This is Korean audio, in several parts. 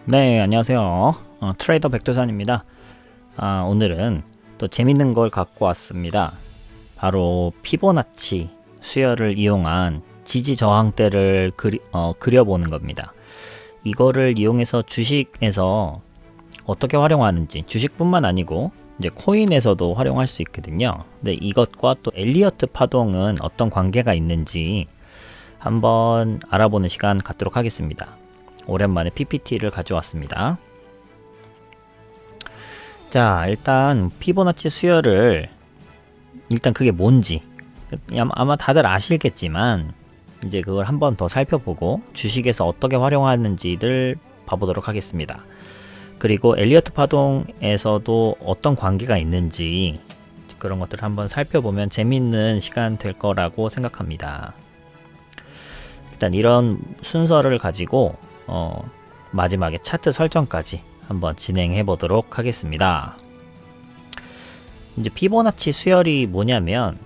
네, 안녕하세요. 트레이더 백두산입니다. 오늘은 또 재밌는 걸 갖고 왔습니다. 바로 피보나치 수열을 이용한 지지 저항대를 그려보는 겁니다. 이거를 이용해서 주식에서 어떻게 활용하는지, 주식뿐만 아니고 이제 코인에서도 활용할 수 있거든요. 근데 이것과 또 엘리어트 파동은 어떤 관계가 있는지 한번 알아보는 시간 갖도록 하겠습니다. 오랜만에 PPT를 가져왔습니다. 자, 일단 피보나치 수열을 일단 그게 뭔지 아마 다들 아시겠지만 이제 그걸 한번 더 살펴보고 주식에서 어떻게 활용하는지를 봐보도록 하겠습니다. 그리고 엘리어트 파동에서도 어떤 관계가 있는지 그런 것들을 한번 살펴보면 재밌는 시간 될 거라고 생각합니다. 일단 이런 순서를 가지고 마지막에 차트 설정까지 한번 진행해 보도록 하겠습니다. 이제 피보나치 수열이 뭐냐면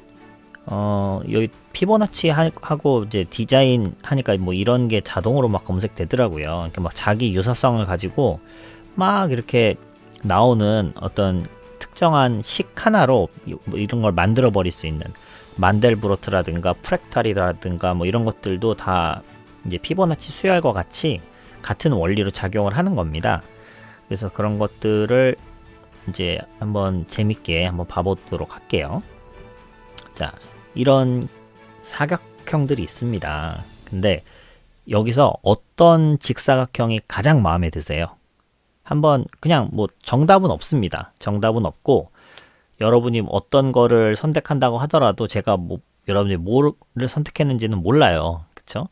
여기 피보나치 하고 이제 디자인 하니까 뭐 이런 게 자동으로 막 검색되더라고요. 그러니까 막 자기 유사성을 가지고 막 이렇게 나오는 어떤 특정한 식 하나로 뭐 이런 걸 만들어 버릴 수 있는 만델브로트라든가 프랙탈이라든가 뭐 이런 것들도 다 이제 피보나치 수열과 같이 같은 원리로 작용을 하는 겁니다. 그래서 그런 것들을 이제 한번 재밌게 한번 봐보도록 할게요. 자, 이런 사각형들이 있습니다. 근데 여기서 어떤 직사각형이 가장 마음에 드세요? 한번 그냥 뭐 정답은 없습니다. 정답은 없고 여러분이 어떤 거를 선택한다고 하더라도 제가 뭐 여러분이 뭐를 선택했는지는 몰라요. 그쵸?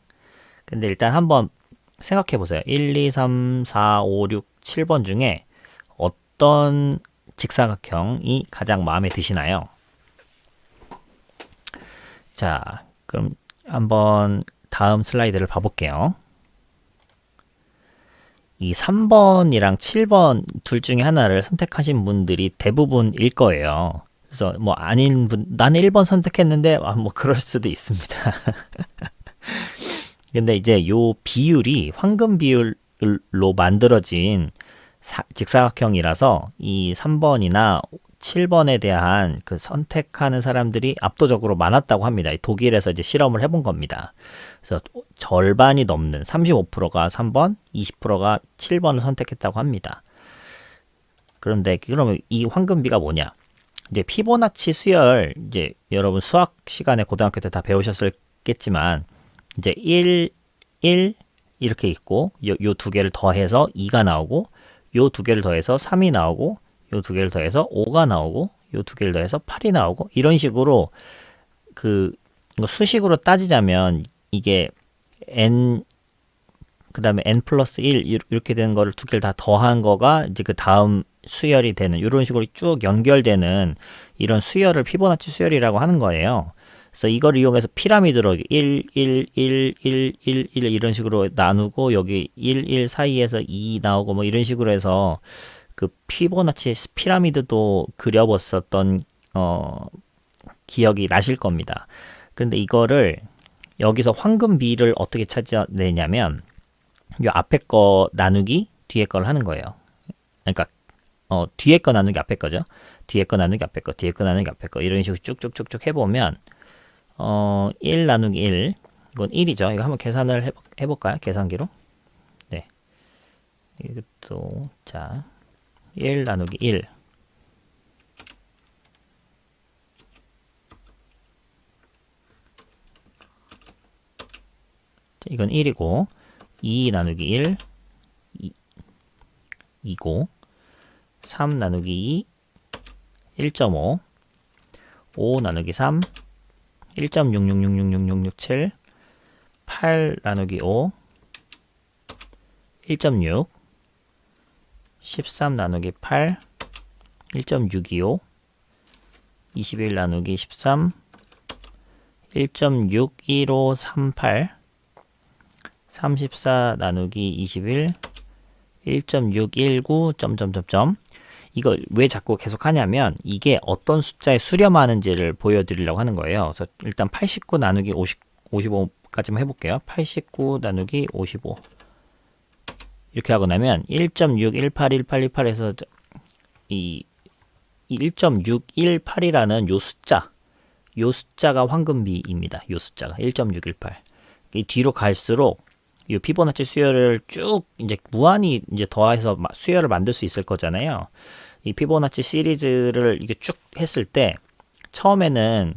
근데 일단 한번 생각해 보세요. 1, 2, 3, 4, 5, 6, 7번 중에 어떤 직사각형이 가장 마음에 드시나요? 자, 그럼 한번 다음 슬라이드를 봐볼게요. 이 3번이랑 7번 둘 중에 하나를 선택하신 분들이 대부분일 거예요. 그래서 뭐 아닌 분, 나는 1번 선택했는데 뭐 그럴 수도 있습니다. 근데 이제 요 비율이 황금 비율로 만들어진 직사각형이라서 이 3번이나 7번에 대한 그 선택하는 사람들이 압도적으로 많았다고 합니다. 독일에서 이제 실험을 해본 겁니다. 그래서 절반이 넘는 35%가 3번, 20%가 7번을 선택했다고 합니다. 그런데 그러면 이 황금비가 뭐냐? 이제 피보나치 수열, 이제 여러분 수학 시간에 고등학교 때 다 배우셨겠지만 이제 1, 1 이렇게 있고 요 두 개를 더해서 2가 나오고 요 두 개를 더해서 3이 나오고 요 두 개를 더해서 5가 나오고 요 두 개를 더해서 8이 나오고 이런 식으로 그 수식으로 따지자면 이게 n 그 다음에 n 플러스 1 이렇게 되는 거를 두 개를 다 더한 거가 이제 그 다음 수열이 되는 이런 식으로 쭉 연결되는 이런 수열을 피보나치 수열이라고 하는 거예요. 그래서 이걸 이용해서 피라미드로 1, 1, 1, 1, 1, 1 이런 식으로 나누고 여기 1, 1 사이에서 2 나오고 뭐 이런 식으로 해서 그 피보나치 피라미드도 그려봤었던 기억이 나실 겁니다. 그런데 이거를 여기서 황금비를 어떻게 찾아내냐면 요 앞에 거 나누기 뒤에 걸 하는 거예요. 그러니까 뒤에 거 나누기 앞에 거죠. 뒤에 거 나누기 앞에 거, 뒤에 거 나누기 앞에 거 이런 식으로 쭉쭉쭉쭉 해보면 1 나누기 1 이건 1이죠. 이거 한번 계산을 해볼까요? 계산기로. 네. 이것도 자 1 나누기 1 이건 1이고 2 나누기 1 2고 3 나누기 2 1.5 5 나누기 3 1.6666667 8 나누기 5 1.6 13 나누기 8 1.625 21 나누기 13 1.61538 34 나누기 21 1.619 점점점점 이걸 왜 자꾸 계속 하냐면 이게 어떤 숫자에 수렴하는지를 보여드리려고 하는 거예요. 그래서 일단 89 나누기 55까지만 해볼게요. 89 나누기 55 이렇게 하고 나면 1.6181818에서 이 1.618이라는 요 숫자가 황금비입니다. 요 숫자가 1.618. 이 뒤로 갈수록 이 피보나치 수열을 쭉 이제 무한히 이제 더해서 수열을 만들 수 있을 거잖아요. 이 피보나치 시리즈를 이게 쭉 했을 때 처음에는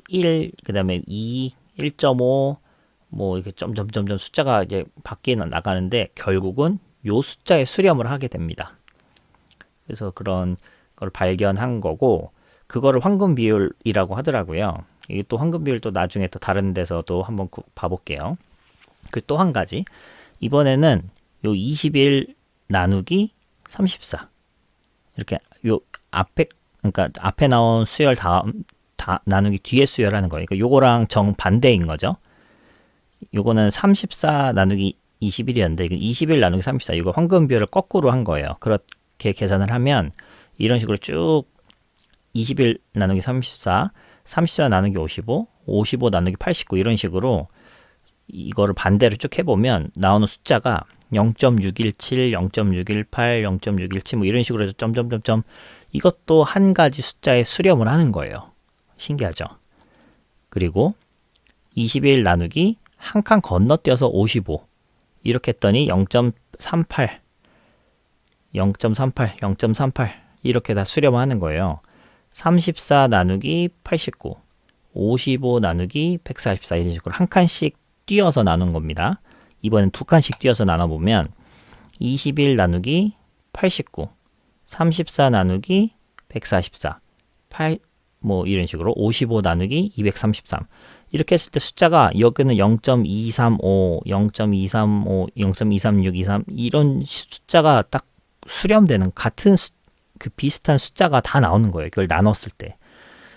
1, 그다음에 2, 1.5 뭐 이렇게 점점점점 숫자가 이제 바뀌어 나가는데 결국은 요 숫자에 수렴을 하게 됩니다. 그래서 그런 걸 발견한 거고 그거를 황금 비율이라고 하더라고요. 이게 또 황금 비율 또 나중에 또 다른 데서 또 한번 봐볼게요. 그 또 한 가지 이번에는 요 21 나누기 34 이렇게 요 앞에 그러니까 앞에 나온 수열 다 나누기 뒤에 수열하는 거예요. 그러니까 요거랑 정반대인 거죠. 요거는 34 나누기 21이었는데 21 나누기 34 이거 황금 비율을 거꾸로 한 거예요. 그렇게 계산을 하면 이런 식으로 쭉 21 나누기 34, 34 나누기 55, 55 나누기 89 이런 식으로 이거를 반대로 쭉 해보면 나오는 숫자가 0.617, 0.618, 0.617 뭐 이런 식으로 해서 점점점점 이것도 한 가지 숫자에 수렴을 하는 거예요. 신기하죠? 그리고 21 나누기 한 칸 건너뛰어서 55 이렇게 했더니 0.38, 0.38, 0.38 이렇게 다 수렴하는 거예요. 34 나누기 89, 55 나누기 144 이런 식으로 한 칸씩 띄어서 나눈 겁니다. 이번엔 두 칸씩 띄어서 나눠보면 21 나누기 89, 34 나누기 144, 8, 뭐 이런 식으로 55 나누기 233 이렇게 했을 때 숫자가 여기는 0.235, 0.235, 0.236, 23 이런 숫자가 딱 수렴되는 같은 그 비슷한 숫자가 다 나오는 거예요. 그걸 나눴을 때.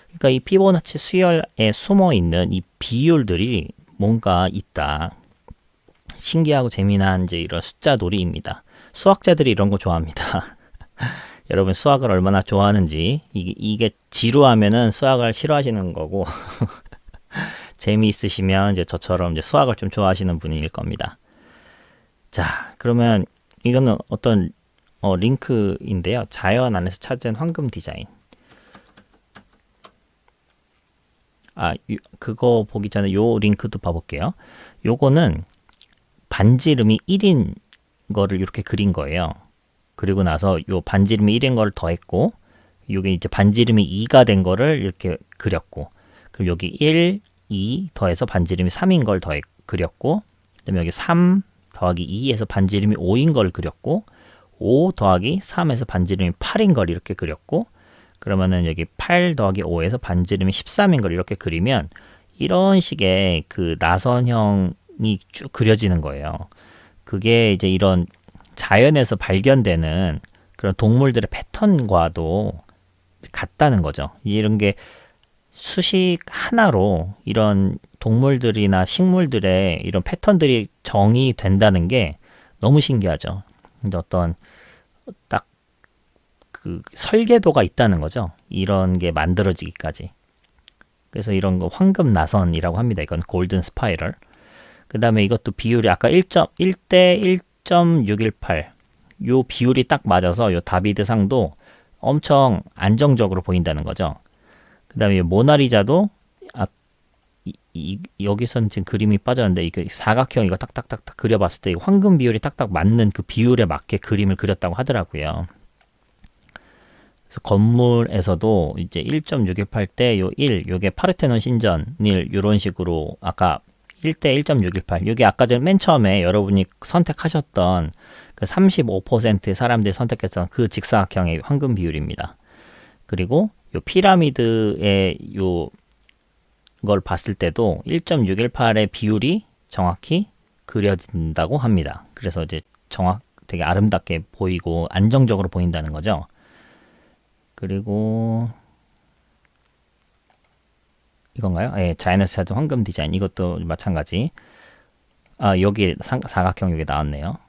그러니까 이 피보나치 수열에 숨어 있는 이 비율들이 뭔가 있다. 신기하고 재미난 이제 이런 숫자 놀이입니다. 수학자들이 이런 거 좋아합니다. 여러분 수학을 얼마나 좋아하는지 이게 지루하면은 수학을 싫어하시는 거고 재미있으시면 이제 저처럼 이제 수학을 좀 좋아하시는 분일 겁니다. 자, 그러면 이거는 어떤 링크인데요. 자연 안에서 찾은 황금 디자인. 그거 보기 전에 요 링크도 봐볼게요. 요거는 반지름이 1인 거를 이렇게 그린 거예요. 그리고 나서 요 반지름이 1인 거를 더했고, 요게 이제 반지름이 2가 된 거를 이렇게 그렸고, 그럼 여기 1, 2 더해서 반지름이 3인 걸 그렸고, 그다음에 여기 3 더하기 2에서 반지름이 5인 걸 그렸고, 5 더하기 3에서 반지름이 8인 걸 이렇게 그렸고, 그러면은 여기 8 더하기 5에서 반지름이 13인 걸 이렇게 그리면 이런 식의 그 나선형이 쭉 그려지는 거예요. 그게 이제 이런 자연에서 발견되는 그런 동물들의 패턴과도 같다는 거죠. 이런 게 수식 하나로 이런 동물들이나 식물들의 이런 패턴들이 정의된다는 게 너무 신기하죠. 근데 어떤 딱 그 설계도가 있다는 거죠. 이런 게 만들어지기까지. 그래서 이런 거 황금 나선이라고 합니다. 이건 골든 스파이럴. 그 다음에 이것도 비율이 아까 1대 1.618 요 비율이 딱 맞아서 요 다비드 상도 엄청 안정적으로 보인다는 거죠. 그 다음에 모나리자도 여기서는 지금 그림이 빠졌는데 이게 사각형 이거 딱딱딱딱 그려봤을 때 황금 비율이 딱딱 맞는 그 비율에 맞게 그림을 그렸다고 하더라고요. 그래서 건물에서도 이제 1.618 대 요 1, 요게 파르테논 신전일 요런 식으로 아까 1대 1.618 요게 아까 전 맨 처음에 여러분이 선택하셨던 그 35%의 사람들이 선택했던 그 직사각형의 황금 비율입니다. 그리고 요 피라미드의 요 걸 봤을 때도 1.618의 비율이 정확히 그려진다고 합니다. 그래서 이제 되게 아름답게 보이고 안정적으로 보인다는 거죠. 그리고 이건가요? 예, 자연에서 찾은 황금 디자인 이것도 마찬가지. 여기 사각형 여기 나왔네요.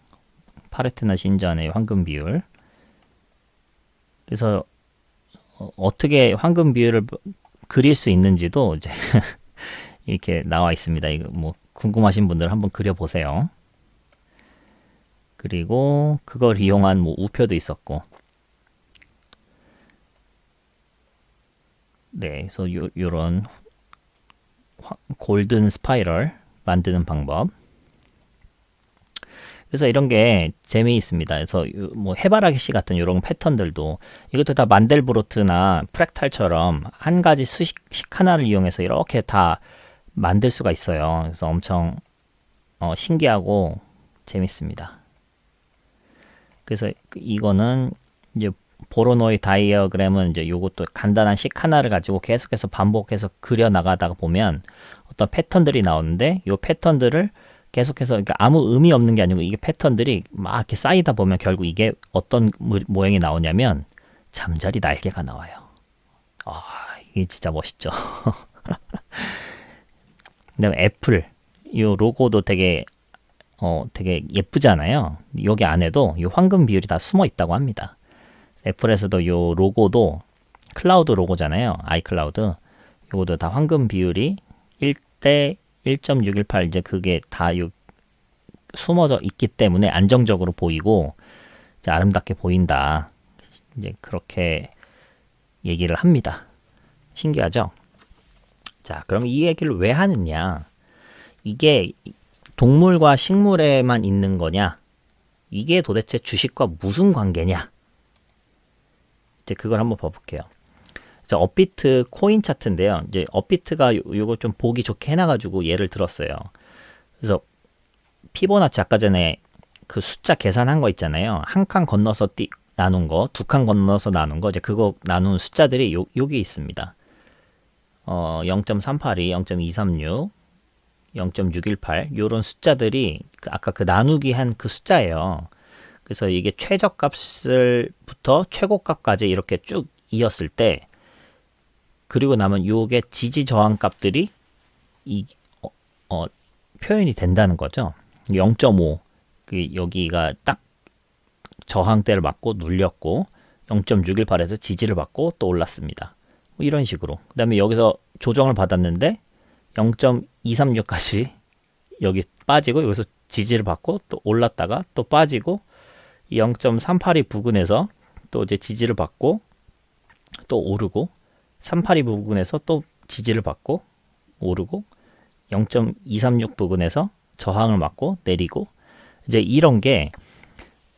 파르테논 신전의 황금 비율. 그래서 어떻게 황금 비율을 그릴 수 있는지도 이제 이렇게 나와 있습니다. 이거 뭐 궁금하신 분들 한번 그려보세요. 그리고 그걸 이용한 뭐 우표도 있었고. 네, 그래서 요런 골든 스파이럴 만드는 방법. 그래서 이런 게 재미있습니다. 그래서 뭐 해바라기 씨 같은 이런 패턴들도 이것도 다 만델브로트나 프랙탈처럼 한 가지 수식 하나를 이용해서 이렇게 다 만들 수가 있어요. 그래서 엄청 신기하고 재밌습니다. 그래서 이거는 이제 보로노이 다이어그램은 이제 요것도 간단한 식 하나를 가지고 계속해서 반복해서 그려 나가다가 보면 어떤 패턴들이 나오는데 요 패턴들을 계속해서 그러니까 아무 의미 없는 게 아니고 이게 패턴들이 막 이렇게 쌓이다 보면 결국 이게 어떤 모양이 나오냐면 잠자리 날개가 나와요. 아, 이게 진짜 멋있죠. 그다음에 애플 요 로고도 되게 예쁘잖아요. 여기 안에도 이 황금 비율이 다 숨어 있다고 합니다. 애플에서도 요 로고도 클라우드 로고잖아요. 아이클라우드. 요것도 다 황금 비율이 1대 1.618 이제 그게 다 숨어져 있기 때문에 안정적으로 보이고 이제 아름답게 보인다. 이제 그렇게 얘기를 합니다. 신기하죠? 자, 그럼 이 얘기를 왜 하느냐? 이게 동물과 식물에만 있는 거냐? 이게 도대체 주식과 무슨 관계냐? 이제 그걸 한번 봐볼게요. 자, 업비트 코인 차트인데요. 이제 업비트가 요거 좀 보기 좋게 해놔가지고 예를 들었어요. 그래서 피보나치 아까 전에 그 숫자 계산한 거 있잖아요. 한 칸 건너서 나눈 거, 두 칸 건너서 나눈 거, 이제 그거 나눈 숫자들이 여기 있습니다. 0.382, 0.236, 0.618 요런 숫자들이 아까 그 나누기 한 그 숫자예요. 그래서 이게 최저값을부터 최고값까지 이렇게 쭉 이었을 때 그리고 나면 요게 지지 저항 값들이 표현이 된다는 거죠. 0.5 여기가 딱 저항대를 맞고 눌렸고 0.618에서 지지를 받고 또 올랐습니다. 뭐 이런 식으로. 그 다음에 여기서 조정을 받았는데 0.236까지 여기 빠지고 여기서 지지를 받고 또 올랐다가 또 빠지고 0.382 부근에서 또 이제 지지를 받고 또 오르고 382 부근에서 또 지지를 받고 오르고 0.236 부근에서 저항을 맞고 내리고 이제 이런 게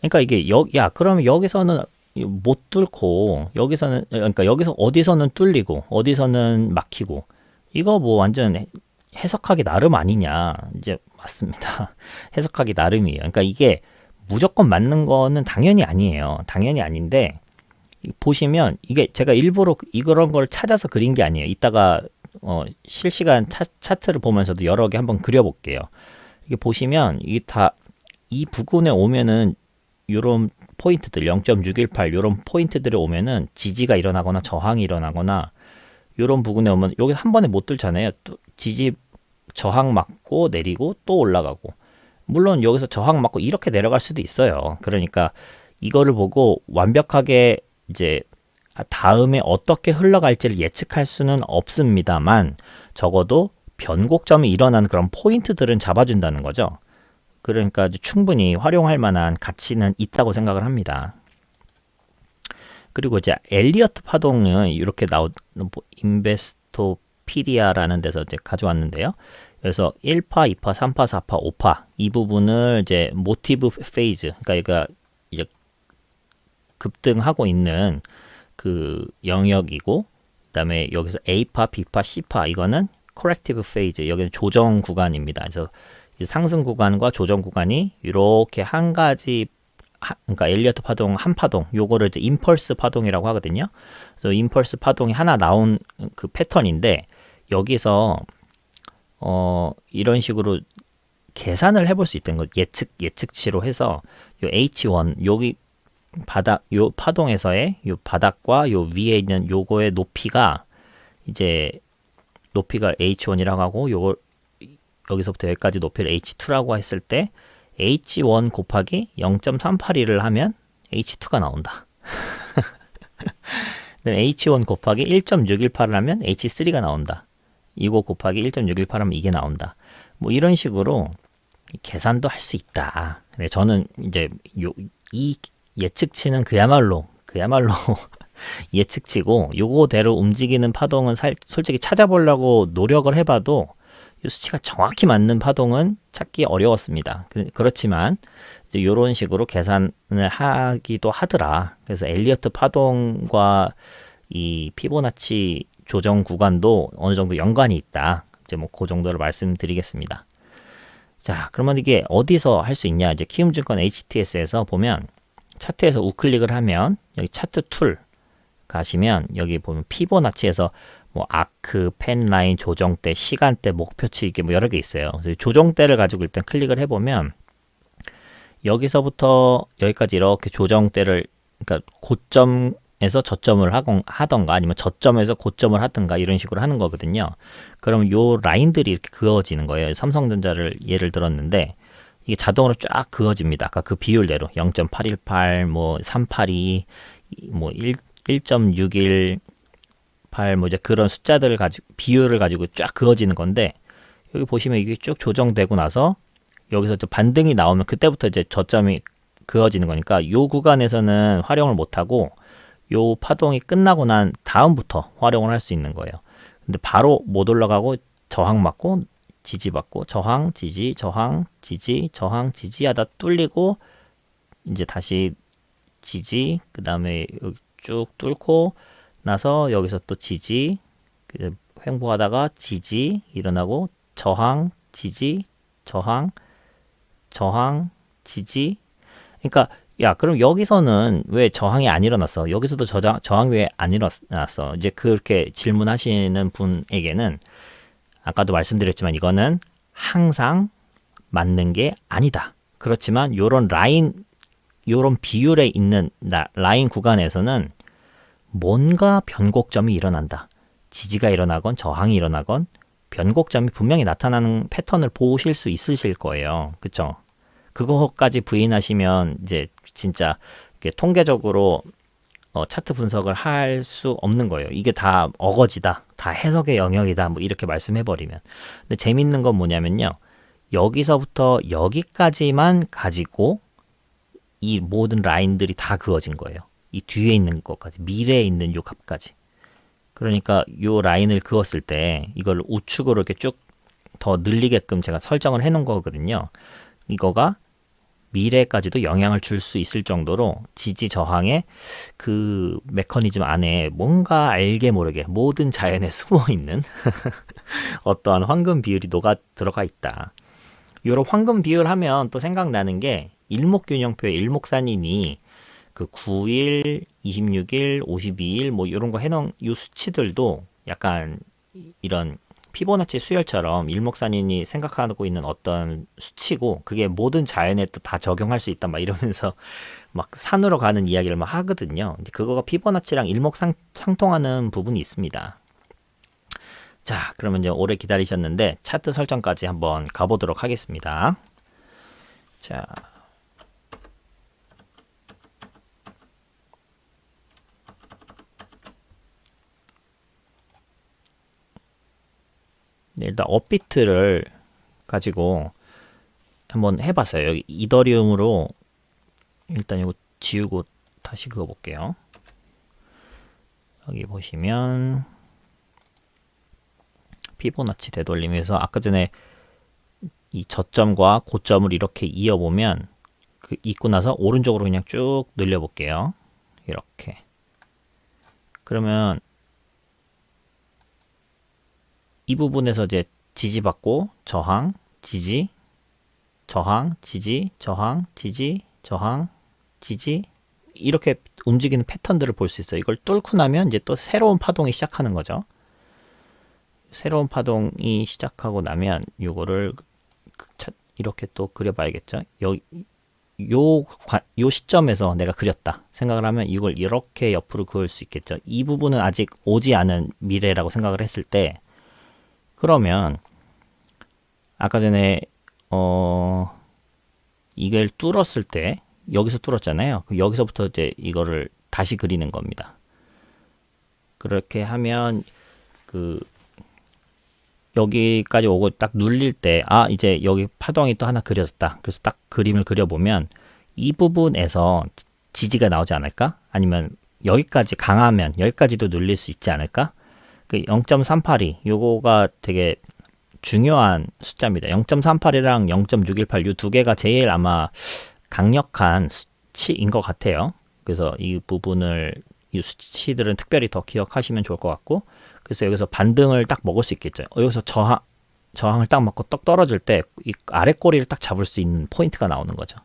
그러니까 이게 그러면 여기서는 못 뚫고 여기서는 그러니까 여기서 어디서는 뚫리고 어디서는 막히고 이거 뭐 완전 해석하기 나름 아니냐 이제 맞습니다. 해석하기 나름이에요. 그러니까 이게 무조건 맞는 거는 당연히 아니에요. 당연히 아닌데 보시면 이게 제가 일부러 이런 걸 찾아서 그린 게 아니에요. 이따가 실시간 차트를 보면서도 여러 개 한번 그려볼게요. 이게 보시면 이게 다 이 부근에 오면은 요런 포인트들 0.618 요런 포인트들이 오면은 지지가 일어나거나 저항이 일어나거나 요런 부분에 오면 여기 한 번에 못 들잖아요. 또 지지 저항 맞고 내리고 또 올라가고 물론 여기서 저항 맞고 이렇게 내려갈 수도 있어요. 그러니까 이거를 보고 완벽하게 이제 다음에 어떻게 흘러갈지를 예측할 수는 없습니다만 적어도 변곡점이 일어나는 그런 포인트들은 잡아준다는 거죠. 그러니까 충분히 활용할 만한 가치는 있다고 생각을 합니다. 그리고 이제 엘리어트 파동은 이렇게 인베스토피디아라는 데서 이제 가져왔는데요. 그래서 1파, 2파, 3파, 4파, 5파 이 부분을 이제 모티브 페이즈, 그러니까 이제 급등하고 있는 그 영역이고, 그다음에 여기서 A파, B파, C파 이거는 corrective phase, 여기는 조정 구간입니다. 그래서 상승 구간과 조정 구간이 이렇게 한 가지, 그러니까 엘리어트 파동 한 파동, 요거를 이제 임펄스 파동이라고 하거든요. 그래서 임펄스 파동이 하나 나온 그 패턴인데 여기서 이런 식으로 계산을 해볼 수 있다는 거, 예측치로 해서 요 H1 여기 바닥 요 파동에서의 요 바닥과 요 위에 있는 요거의 높이가 이제 높이가 H1이라고 하고 요걸 여기서부터 여기까지 높이를 H2라고 했을 때 H1 곱하기 0.382를 하면 H2가 나온다. H1 곱하기 1.618을 하면 H3가 나온다. 이거 곱하기 1.618 하면 이게 나온다. 뭐 이런 식으로 계산도 할 수 있다. 네, 저는 이제 이 예측치는 그야말로 예측치고 요거대로 움직이는 파동은 솔직히 찾아보려고 노력을 해봐도 이 수치가 정확히 맞는 파동은 찾기 어려웠습니다. 그렇지만 이제 이런 식으로 계산을 하기도 하더라. 그래서 엘리어트 파동과 이 피보나치 조정 구간도 어느 정도 연관이 있다. 이제 뭐 그 정도로 말씀드리겠습니다. 자, 그러면 이게 어디서 할 수 있냐? 이제 키움증권 HTS에서 보면 차트에서 우클릭을 하면 여기 차트 툴 가시면 여기 보면 피보나치에서 뭐 아크, 펜라인, 조정대, 시간대, 목표치 이게 뭐 여러 개 있어요. 그래서 조정대를 가지고 일단 클릭을 해보면 여기서부터 여기까지 이렇게 조정대를 그러니까 고점에서 저점을 하던가 아니면 저점에서 고점을 하든가 이런 식으로 하는 거거든요. 그럼 요 라인들이 이렇게 그어지는 거예요. 삼성전자를 예를 들었는데 이게 자동으로 쫙 그어집니다. 아까 그 비율대로 0.818, 뭐 382, 뭐 1.618 뭐 이제 그런 숫자들을 가지고 비율을 가지고 쫙 그어지는 건데 여기 보시면 이게 쭉 조정되고 나서 여기서 또 반등이 나오면 그때부터 이제 저점이 그어지는 거니까 요 구간에서는 활용을 못 하고 요 파동이 끝나고 난 다음부터 활용을 할 수 있는 거예요. 근데 바로 못 올라가고 저항 맞고 지지 받고 저항 지지 저항 지지 저항 지지 하다 뚫리고 이제 다시 지지 그다음에 쭉 뚫고 나서 여기서 또 지지 횡보하다가 지지 일어나고 저항 지지 저항 저항 지지 그러니까 야 그럼 여기서는 왜 저항이 안 일어났어? 여기서도 저항이 왜 안 일어났어? 이제 그렇게 질문하시는 분에게는 아까도 말씀드렸지만 이거는 항상 맞는 게 아니다. 그렇지만 요런 비율에 있는 라인 구간에서는 뭔가 변곡점이 일어난다. 지지가 일어나건 저항이 일어나건 변곡점이 분명히 나타나는 패턴을 보실 수 있으실 거예요. 그쵸? 그거까지 부인하시면 이제 진짜 통계적으로 차트 분석을 할 수 없는 거예요. 이게 다 어거지다. 다 해석의 영역이다. 뭐 이렇게 말씀해버리면. 근데 재밌는 건 뭐냐면요. 여기서부터 여기까지만 가지고 이 모든 라인들이 다 그어진 거예요. 이 뒤에 있는 것까지. 미래에 있는 요 값까지. 그러니까 요 라인을 그었을 때 이걸 우측으로 이렇게 쭉 더 늘리게끔 제가 설정을 해 놓은 거거든요. 이거가 미래까지도 영향을 줄 수 있을 정도로 지지 저항의 그 메커니즘 안에 뭔가 알게 모르게 모든 자연에 숨어 있는 어떠한 황금 비율이 녹아 들어가 있다. 요런 황금 비율 하면 또 생각나는 게 일목균형표의 일목산인이 그 9일, 26일, 52일 뭐 이런 거 해놓은 요 수치들도 약간 이런 피보나치 수열처럼 일목산인이 생각하고 있는 어떤 수치고 그게 모든 자연에 또 다 적용할 수 있다 막 이러면서 막 산으로 가는 이야기를 막 하거든요. 근데 그거가 피보나치랑 일목상통하는 부분이 있습니다. 자, 그러면 이제 오래 기다리셨는데 차트 설정까지 한번 가보도록 하겠습니다. 자, 일단 업비트를 가지고 한번 해봤어요. 여기 이더리움으로 일단 이거 지우고 다시 그거 볼게요. 여기 보시면 피보나치 되돌림에서 아까 전에 이 저점과 고점을 이렇게 이어보면 그 있고 나서 오른쪽으로 그냥 쭉 늘려볼게요. 이렇게. 그러면 이 부분에서 이제 지지받고 저항, 지지, 저항, 지지, 저항, 지지, 저항, 지지 이렇게 움직이는 패턴들을 볼 수 있어요. 이걸 뚫고 나면 이제 또 새로운 파동이 시작하는 거죠. 새로운 파동이 시작하고 나면 요거를 이렇게 또 그려봐야겠죠. 요 시점에서 내가 그렸다 생각을 하면 이걸 이렇게 옆으로 그을 수 있겠죠. 이 부분은 아직 오지 않은 미래라고 생각을 했을 때 그러면 아까 전에 이걸 뚫었을 때 여기서 뚫었잖아요. 여기서부터 이제 이거를 다시 그리는 겁니다. 그렇게 하면 여기까지 오고 딱 눌릴 때, 아, 이제 여기 파동이 또 하나 그려졌다. 그래서 딱 그림을 그려보면 이 부분에서 지지가 나오지 않을까? 아니면 여기까지 강하면 여기까지도 눌릴 수 있지 않을까? 그 0.382, 요거가 되게 중요한 숫자입니다. 0.38이랑 0.618, 이 두 개가 제일 아마 강력한 수치인 것 같아요. 그래서 이 부분을, 이 수치들은 특별히 더 기억하시면 좋을 것 같고, 그래서 여기서 반등을 딱 먹을 수 있겠죠. 여기서 저항을 딱 먹고 떡 떨어질 때 이 아래 꼬리를 딱 잡을 수 있는 포인트가 나오는 거죠.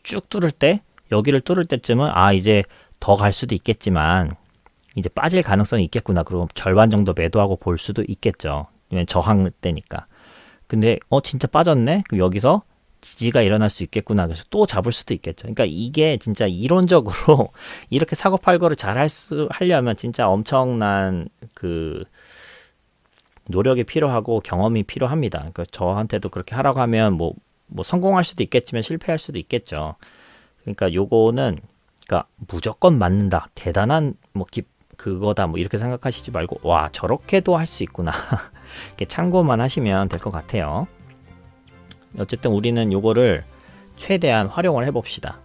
쭉 뚫을 때, 여기를 뚫을 때쯤은 아, 이제 더 갈 수도 있겠지만 이제 빠질 가능성이 있겠구나. 그럼 절반 정도 매도하고 볼 수도 있겠죠. 왜냐면 저항 때니까. 근데 진짜 빠졌네? 그럼 여기서 지지가 일어날 수 있겠구나. 그래서 또 잡을 수도 있겠죠. 그러니까 이게 진짜 이론적으로 이렇게 사고팔고를 잘 하려면 진짜 엄청난 그 노력이 필요하고 경험이 필요합니다. 그러니까 저한테도 그렇게 하라고 하면 뭐 성공할 수도 있겠지만 실패할 수도 있겠죠. 그러니까 요거는 그러니까 무조건 맞는다. 대단한 그거다. 이렇게 생각하시지 말고 와, 저렇게도 할 수 있구나. 이렇게 참고만 하시면 될 것 같아요. 어쨌든 우리는 요거를 최대한 활용을 해봅시다.